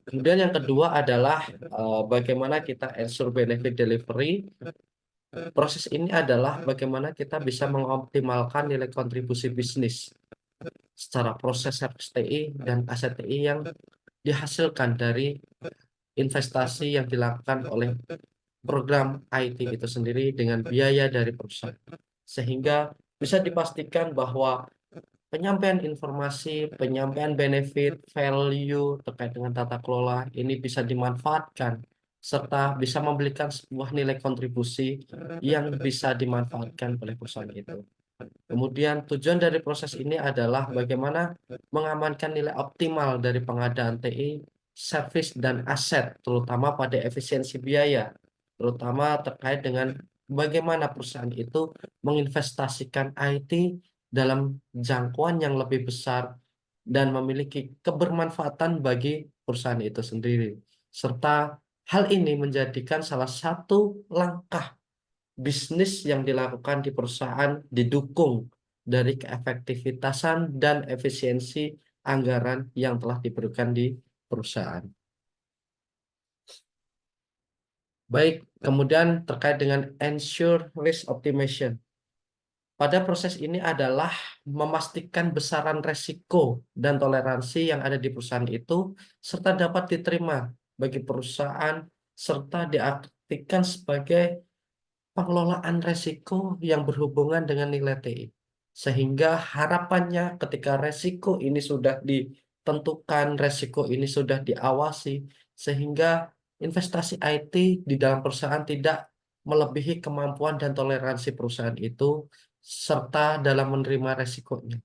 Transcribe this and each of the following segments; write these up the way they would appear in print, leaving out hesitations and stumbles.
Kemudian yang kedua adalah bagaimana kita ensure benefit delivery. Proses ini adalah bagaimana kita bisa mengoptimalkan nilai kontribusi bisnis secara proses service TI dan aset TI yang dihasilkan dari investasi yang dilakukan oleh program IT itu sendiri dengan biaya dari perusahaan. Sehingga bisa dipastikan bahwa penyampaian informasi, penyampaian benefit, value terkait dengan tata kelola ini bisa dimanfaatkan serta bisa memberikan sebuah nilai kontribusi yang bisa dimanfaatkan oleh perusahaan itu. Kemudian tujuan dari proses ini adalah bagaimana mengamankan nilai optimal dari pengadaan TI, servis dan aset, terutama pada efisiensi biaya, terutama terkait dengan bagaimana perusahaan itu menginvestasikan IT dalam jangkauan yang lebih besar dan memiliki kebermanfaatan bagi perusahaan itu sendiri. Serta hal ini menjadikan salah satu langkah bisnis yang dilakukan di perusahaan didukung dari keefektivitasan dan efisiensi anggaran yang telah diberikan di perusahaan. Baik, kemudian terkait dengan ensure risk optimization. Pada proses ini adalah memastikan besaran resiko dan toleransi yang ada di perusahaan itu serta dapat diterima bagi perusahaan serta diartikan sebagai pengelolaan resiko yang berhubungan dengan nilai TI. Sehingga harapannya ketika resiko ini sudah ditentukan, resiko ini sudah diawasi, sehingga investasi IT di dalam perusahaan tidak melebihi kemampuan dan toleransi perusahaan itu, serta dalam menerima resikonya.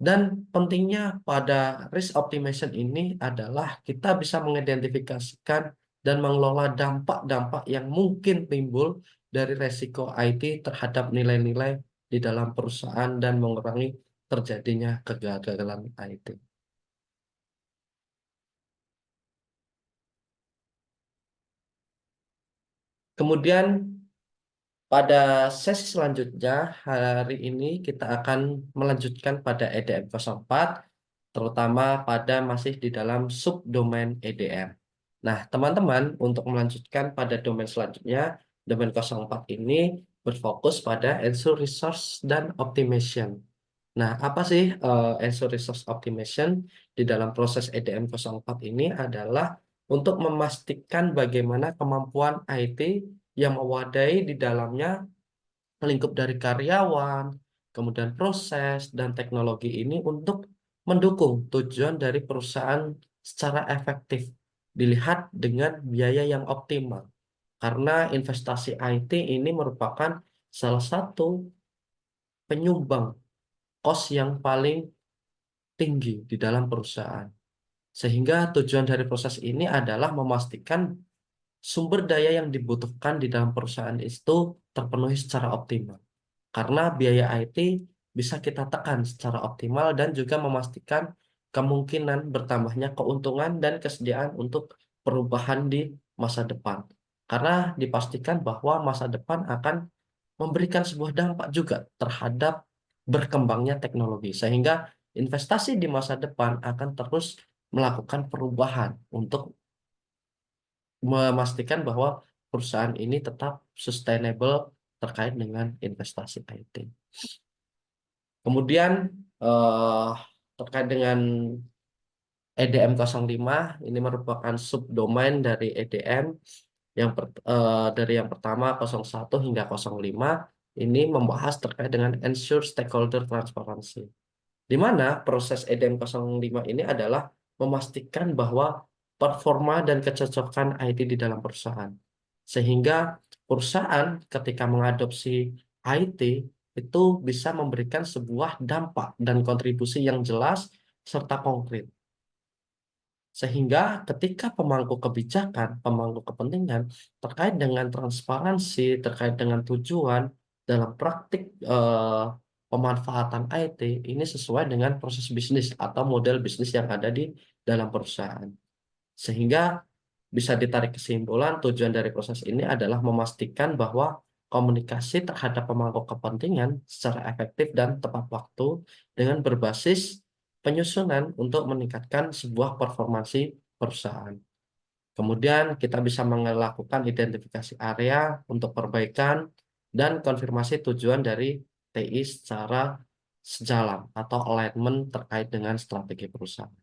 Dan pentingnya pada risk optimization ini adalah kita bisa mengidentifikasikan dan mengelola dampak-dampak yang mungkin timbul dari resiko IT terhadap nilai-nilai di dalam perusahaan dan mengurangi terjadinya kegagalan IT. Kemudian pada sesi selanjutnya hari ini kita akan melanjutkan pada EDM 04, terutama pada masih di dalam subdomain EDM. Nah, teman-teman, untuk melanjutkan pada domain selanjutnya, domain 04 ini berfokus pada ensure resource dan optimization. Nah, apa sih ensure resource optimization di dalam proses EDM 04 ini adalah untuk memastikan bagaimana kemampuan IT yang mewadai di dalamnya lingkup dari karyawan, kemudian proses dan teknologi ini untuk mendukung tujuan dari perusahaan secara efektif, dilihat dengan biaya yang optimal. Karena investasi IT ini merupakan salah satu penyumbang kos yang paling tinggi di dalam perusahaan. Sehingga tujuan dari proses ini adalah memastikan sumber daya yang dibutuhkan di dalam perusahaan itu terpenuhi secara optimal. Karena biaya IT bisa kita tekan secara optimal dan juga memastikan kemungkinan bertambahnya keuntungan dan kesediaan untuk perubahan di masa depan. Karena dipastikan bahwa masa depan akan memberikan sebuah dampak juga terhadap berkembangnya teknologi. Sehingga investasi di masa depan akan terus melakukan perubahan untuk memastikan bahwa perusahaan ini tetap sustainable terkait dengan investasi IT. Kemudian eh, terkait dengan EDM 05 ini merupakan subdomain dari EDM dari yang pertama 01 hingga 05 ini membahas terkait dengan ensure stakeholder transparency. Di mana proses EDM 05 ini adalah memastikan bahwa performa dan kecocokan IT di dalam perusahaan. Sehingga perusahaan ketika mengadopsi IT itu bisa memberikan sebuah dampak dan kontribusi yang jelas serta konkret. Sehingga ketika pemangku kebijakan, pemangku kepentingan terkait dengan transparansi, terkait dengan tujuan dalam praktik pemanfaatan IT, ini sesuai dengan proses bisnis atau model bisnis yang ada di dalam perusahaan. Sehingga bisa ditarik kesimpulan tujuan dari proses ini adalah memastikan bahwa komunikasi terhadap pemangku kepentingan secara efektif dan tepat waktu dengan berbasis penyusunan untuk meningkatkan sebuah performansi perusahaan. Kemudian kita bisa melakukan identifikasi area untuk perbaikan dan konfirmasi tujuan dari TI secara sejalan atau alignment terkait dengan strategi perusahaan.